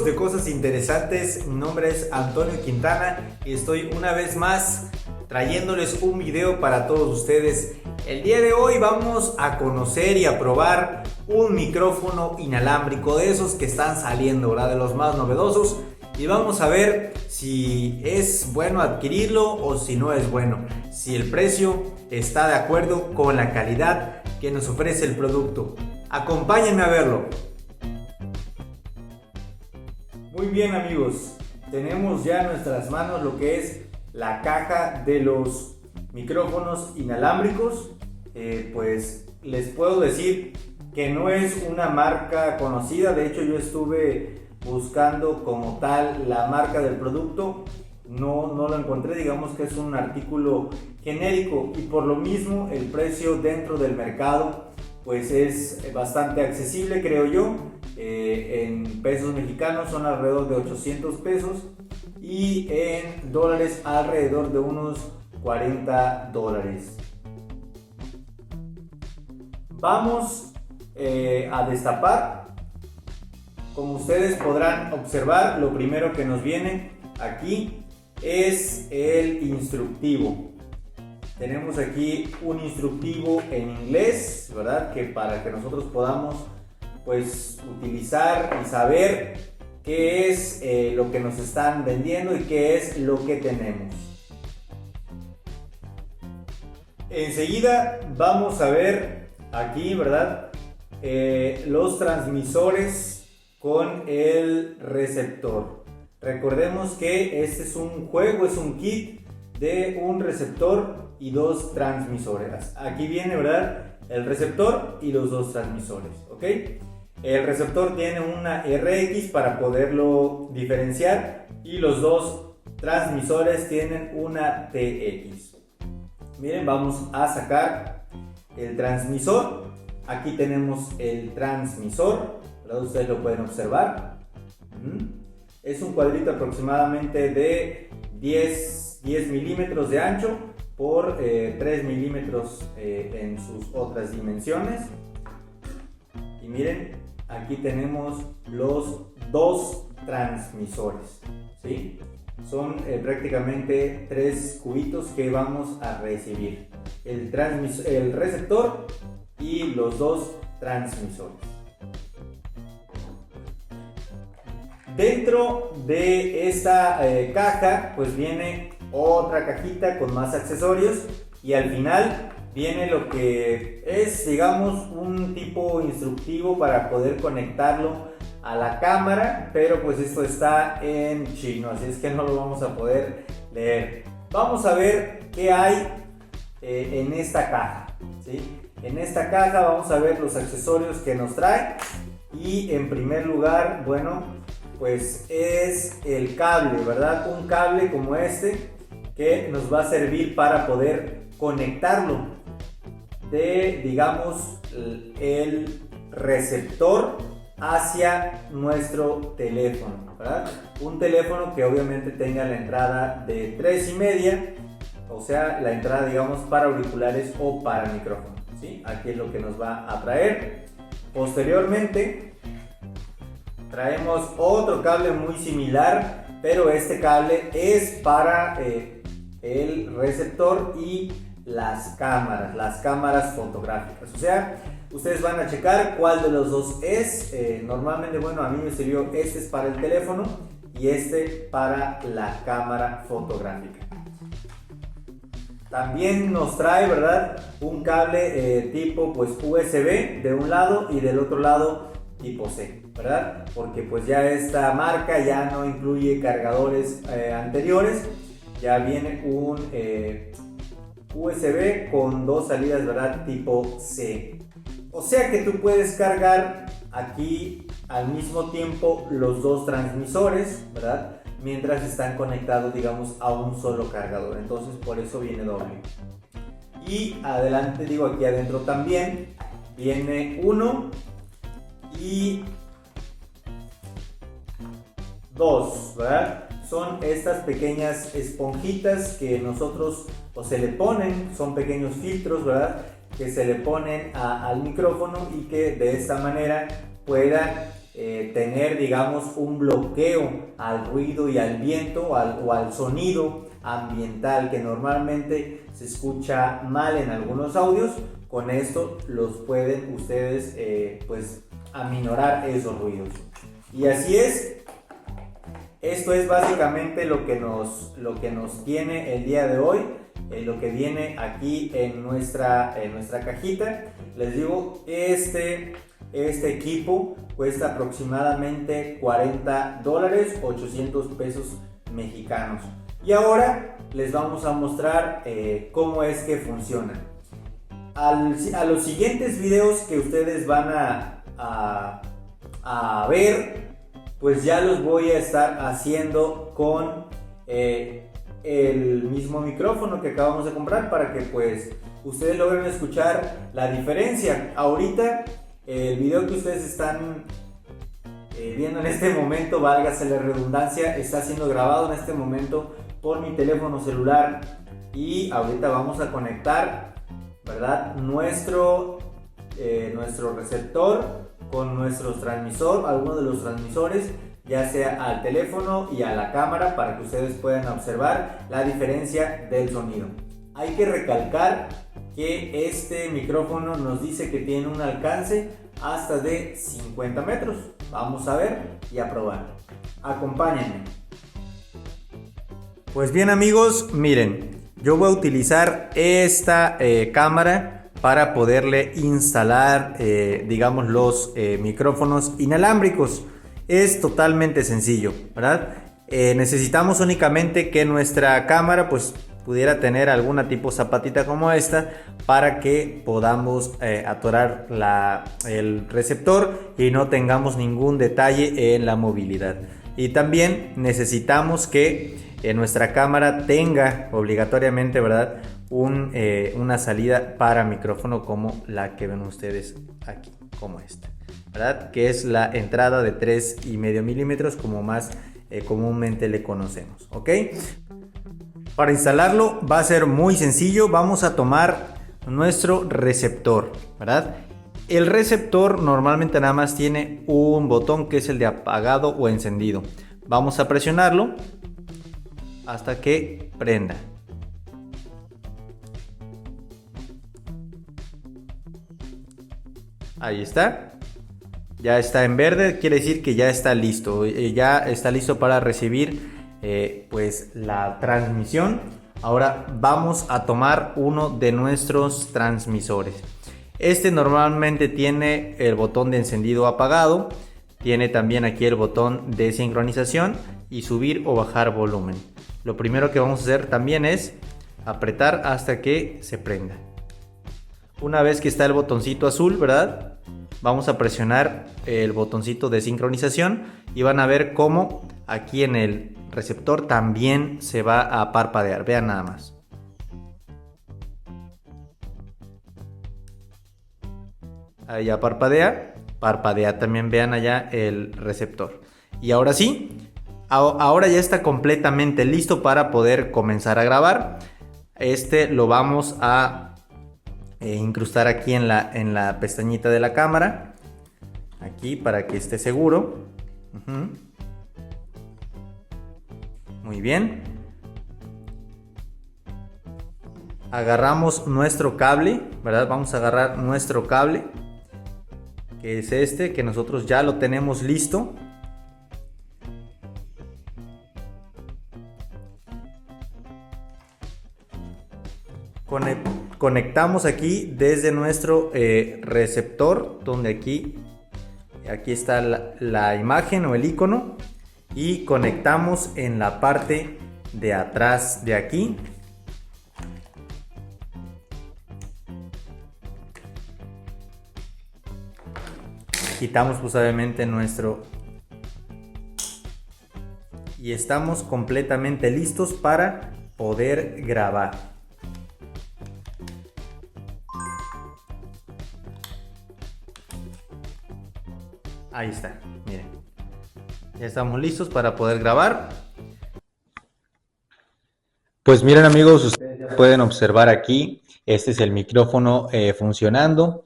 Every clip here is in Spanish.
de Cosas Interesantes, mi nombre es Antonio Quintana y estoy una vez más trayéndoles un video para todos ustedes. El día de hoy vamos a conocer y a probar un micrófono inalámbrico de esos que están saliendo, ¿verdad? De los más novedosos, y vamos a ver si es bueno adquirirlo o si no es bueno, si el precio está de acuerdo con la calidad que nos ofrece el producto. Acompáñenme a verlo. Muy bien, amigos, tenemos ya en nuestras manos lo que es la caja de los micrófonos inalámbricos. Pues les puedo decir que no es una marca conocida. De hecho, yo estuve buscando como tal la marca del producto, no lo encontré. Digamos que es un artículo genérico y por lo mismo el precio dentro del mercado pues es bastante accesible, creo yo. En pesos mexicanos son alrededor de 800 pesos y en dólares alrededor de unos 40 dólares. Vamos a destapar. Como ustedes podrán observar, lo primero que nos viene aquí es el instructivo. Tenemos aquí un instructivo en inglés, ¿verdad? Que para que nosotros podamos pues utilizar y saber qué es lo que nos están vendiendo y qué es lo que tenemos. Enseguida vamos a ver aquí, ¿verdad? Los transmisores con el receptor. Recordemos que este es un juego, es un kit de un receptor y dos transmisores. Aquí viene, ¿verdad? El receptor y los dos transmisores, ¿ok? El receptor tiene una RX para poderlo diferenciar y los dos transmisores tienen una TX. Miren, vamos a sacar el transmisor. Aquí tenemos el transmisor, ¿verdad? Ustedes lo pueden observar. Es un cuadrito aproximadamente de 10 milímetros de ancho por 3 milímetros en sus otras dimensiones. Y miren, aquí tenemos los dos transmisores, ¿sí? Son prácticamente tres cubitos que vamos a recibir: el receptor y los dos transmisores. Dentro de esta caja pues viene otra cajita con más accesorios y al final viene lo que es, digamos, un tipo instructivo para poder conectarlo a la cámara, pero pues esto está en chino, así es que no lo vamos a poder leer. Vamos a ver qué hay en esta caja, ¿sí? En esta caja vamos a ver los accesorios que nos trae y en primer lugar, bueno, pues es el cable, ¿verdad? Un cable como este que nos va a servir para poder conectarlo de, digamos, el receptor hacia nuestro teléfono, ¿verdad? Un teléfono que obviamente tenga la entrada de 3,5, o sea, la entrada, digamos, para auriculares o para micrófono, ¿sí? Aquí es lo que nos va a traer. Posteriormente traemos otro cable muy similar, pero este cable es para el receptor y las cámaras fotográficas. O sea, ustedes van a checar cuál de los dos es. Normalmente, bueno, a mí me sirvió este, es para el teléfono y este para la cámara fotográfica. También nos trae, ¿verdad? Un cable tipo pues USB de un lado y del otro lado tipo C, ¿verdad? Porque pues ya esta marca ya no incluye cargadores anteriores. Ya viene un USB con dos salidas, ¿verdad? Tipo C. O sea que tú puedes cargar aquí al mismo tiempo los dos transmisores, ¿verdad? Mientras están conectados, digamos, a un solo cargador. Entonces por eso viene doble. Y adelante, digo, aquí adentro también viene uno y dos, ¿verdad? Son estas pequeñas esponjitas que nosotros o se le ponen, son pequeños filtros, ¿verdad? Que se le ponen al micrófono y que de esta manera puedan tener, digamos, un bloqueo al ruido y al viento o al sonido ambiental que normalmente se escucha mal en algunos audios. Con esto los pueden ustedes pues aminorar esos ruidos. Y así es. Esto es básicamente lo que nos tiene el día de hoy, lo que viene aquí en nuestra cajita. Les digo, este equipo cuesta aproximadamente $40, 800 pesos mexicanos. Y ahora les vamos a mostrar cómo es que funciona. A los siguientes videos que ustedes van a ver, pues ya los voy a estar haciendo con el mismo micrófono que acabamos de comprar, para que pues ustedes logren escuchar la diferencia. Ahorita el video que ustedes están viendo en este momento, válgase la redundancia, está siendo grabado en este momento por mi teléfono celular, y ahorita vamos a conectar, ¿verdad?, nuestro receptor con nuestro transmisor, alguno de los transmisores, ya sea al teléfono y a la cámara, para que ustedes puedan observar la diferencia del sonido. Hay que recalcar que este micrófono nos dice que tiene un alcance hasta de 50 metros. Vamos a ver y a probar. Acompáñenme. Pues bien, amigos, miren, yo voy a utilizar esta cámara para poderle instalar, digamos, los micrófonos inalámbricos. Es totalmente sencillo, ¿verdad? Necesitamos únicamente que nuestra cámara pues pudiera tener alguna tipo zapatita como esta, para que podamos atorar el receptor y no tengamos ningún detalle en la movilidad. Y también necesitamos que nuestra cámara tenga obligatoriamente, ¿verdad?, una salida para micrófono, como la que ven ustedes aquí, como esta, ¿verdad?, que es la entrada de 3,5 milímetros, como más comúnmente le conocemos, ¿ok? Para instalarlo va a ser muy sencillo. Vamos a tomar nuestro receptor, ¿verdad? El receptor normalmente nada más tiene un botón, que es el de apagado o encendido. Vamos a presionarlo hasta que prenda. Ahí está. Ya está en verde, quiere decir que ya está listo. Ya está listo para recibir pues la transmisión. Ahora vamos a tomar uno de nuestros transmisores. Este normalmente tiene el botón de encendido o apagado. Tiene también aquí el botón de sincronización y subir o bajar volumen. Lo primero que vamos a hacer también es apretar hasta que se prenda. Una vez que está el botoncito azul, ¿verdad?, vamos a presionar el botoncito de sincronización y van a ver cómo aquí en el receptor también se va a parpadear. Vean nada más. Ahí ya parpadea también, vean allá el receptor. Y ahora sí, ahora ya está completamente listo para poder comenzar a grabar. Lo vamos a incrustar aquí en la pestañita de la cámara, aquí, para que esté seguro. Muy bien. Agarramos nuestro cable, ¿verdad? Vamos a agarrar nuestro cable, que es este, que nosotros ya lo tenemos listo. Conectamos aquí desde nuestro receptor, donde aquí está la imagen o el icono, y conectamos en la parte de atrás de aquí. Quitamos pues obviamente nuestro, y estamos completamente listos para poder grabar. Ahí está, miren. Ya estamos listos para poder grabar. Pues miren, amigos, ustedes ya pueden observar aquí. Este es el micrófono funcionando.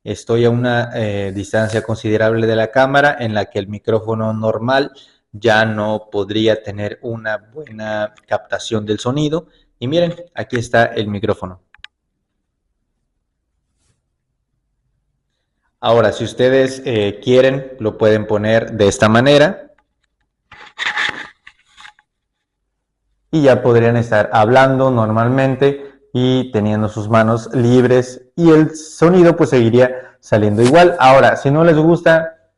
estoy a una distancia considerable de la cámara en la que el micrófono normal ya no podría tener una buena captación del sonido. Y miren, aquí está el micrófono. Ahora, si ustedes quieren, lo pueden poner de esta manera. Y ya podrían estar hablando normalmente y teniendo sus manos libres y el sonido pues seguiría saliendo igual. Ahora, si no les gusta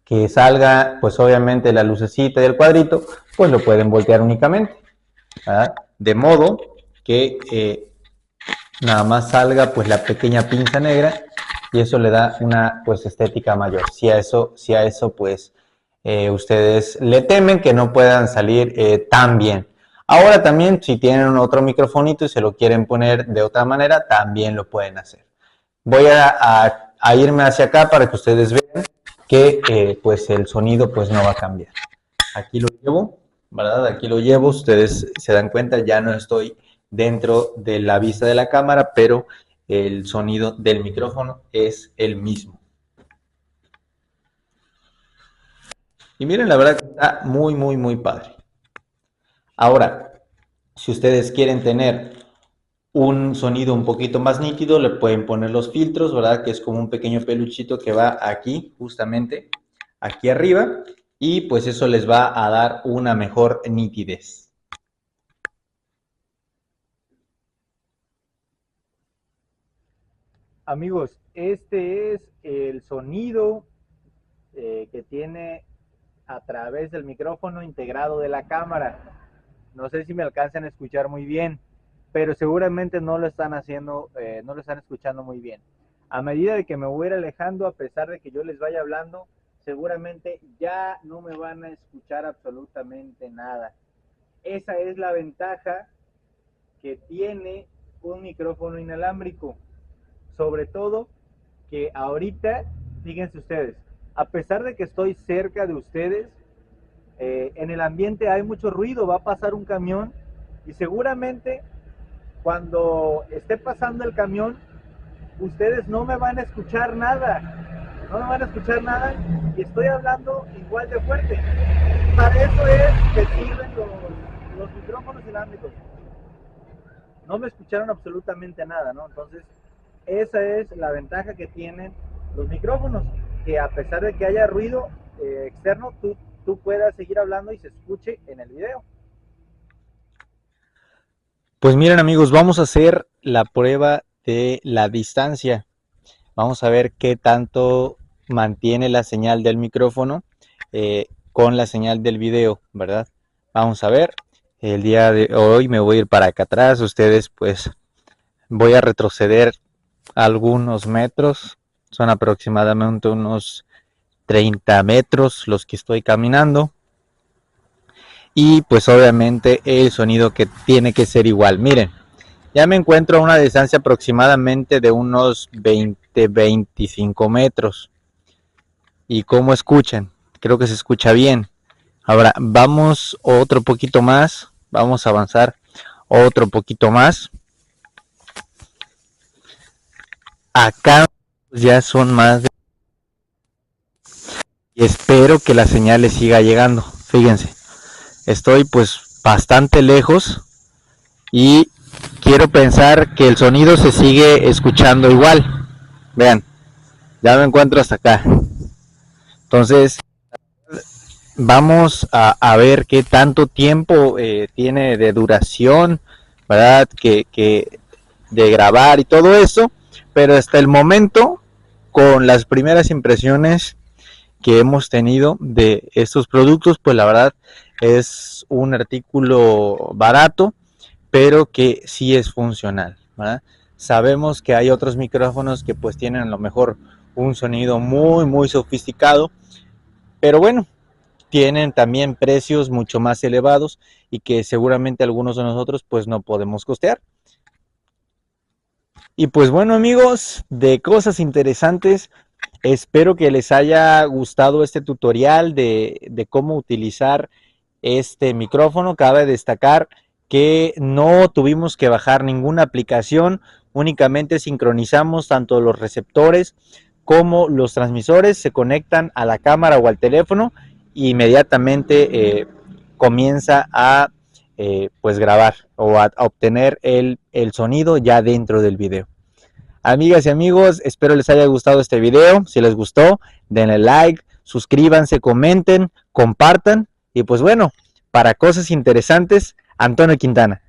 que salga pues obviamente la lucecita del cuadrito, pues lo pueden voltear únicamente, ¿verdad? De modo que nada más salga pues la pequeña pinza negra y eso le da una pues estética mayor. Si a eso pues ustedes le temen que no puedan salir tan bien. Ahora también si tienen otro microfonito y se lo quieren poner de otra manera, también lo pueden hacer. Voy a irme hacia acá para que ustedes vean que pues el sonido pues no va a cambiar. Aquí lo llevo, ¿verdad? Aquí lo llevo, ustedes se dan cuenta, ya no estoy dentro de la vista de la cámara, pero el sonido del micrófono es el mismo. Y miren, la verdad que está muy padre. Ahora, si ustedes quieren tener un sonido un poquito más nítido, le pueden poner los filtros, ¿verdad? Que es como un pequeño peluchito que va aquí, justamente, aquí arriba, y pues eso les va a dar una mejor nitidez. Amigos, este es el sonido que tiene a través del micrófono integrado de la cámara. No sé si me alcanzan a escuchar muy bien, pero seguramente no lo están haciendo, no lo están escuchando muy bien. A medida de que me voy a ir alejando, a pesar de que yo les vaya hablando, seguramente ya no me van a escuchar absolutamente nada. Esa es la ventaja que tiene un micrófono inalámbrico. Sobre todo que ahorita, fíjense ustedes, a pesar de que estoy cerca de ustedes, en el ambiente hay mucho ruido, va a pasar un camión y seguramente cuando esté pasando el camión, ustedes no me van a escuchar nada, no me van a escuchar nada y estoy hablando igual de fuerte. Para eso es que sirven los micrófonos inalámbricos. No me escucharon absolutamente nada, ¿no? Entonces, esa es la ventaja que tienen los micrófonos, que a pesar de que haya ruido externo, tú puedas seguir hablando y se escuche en el video. Pues miren amigos, vamos a hacer la prueba de la distancia. Vamos a ver qué tanto mantiene la señal del micrófono con la señal del video, ¿verdad? Vamos a ver. El día de hoy me voy a ir para acá atrás. Ustedes pues voy a retroceder algunos metros. Son aproximadamente unos 30 metros los que estoy caminando. Y pues obviamente el sonido que tiene que ser igual. Miren, ya me encuentro a una distancia aproximadamente de unos 20-25 metros. ¿Y cómo escuchan? Creo que se escucha bien. Ahora vamos otro poquito más. Vamos a avanzar otro poquito más. Acá ya son más de... Y espero que la señal les siga llegando. Fíjense, estoy pues bastante lejos y quiero pensar que el sonido se sigue escuchando igual. Vean, ya me encuentro hasta acá. Entonces, vamos a ver qué tanto tiempo tiene de duración, ¿verdad? Que de grabar y todo eso. Pero hasta el momento, con las primeras impresiones que hemos tenido de estos productos, pues la verdad es un artículo barato, pero que sí es funcional, ¿verdad? Sabemos que hay otros micrófonos que pues tienen a lo mejor un sonido muy sofisticado, pero bueno, tienen también precios mucho más elevados y que seguramente algunos de nosotros pues no podemos costear. Y pues bueno amigos, de cosas interesantes, espero que les haya gustado este tutorial de cómo utilizar este micrófono. Cabe destacar que no tuvimos que bajar ninguna aplicación, únicamente sincronizamos tanto los receptores como los transmisores, se conectan a la cámara o al teléfono e inmediatamente comienza a pues grabar o a obtener el sonido ya dentro del video. Amigas y amigos, espero les haya gustado este video. Si les gustó, denle like, suscríbanse, comenten, compartan. Y pues bueno, para cosas interesantes, Antonio Quintana.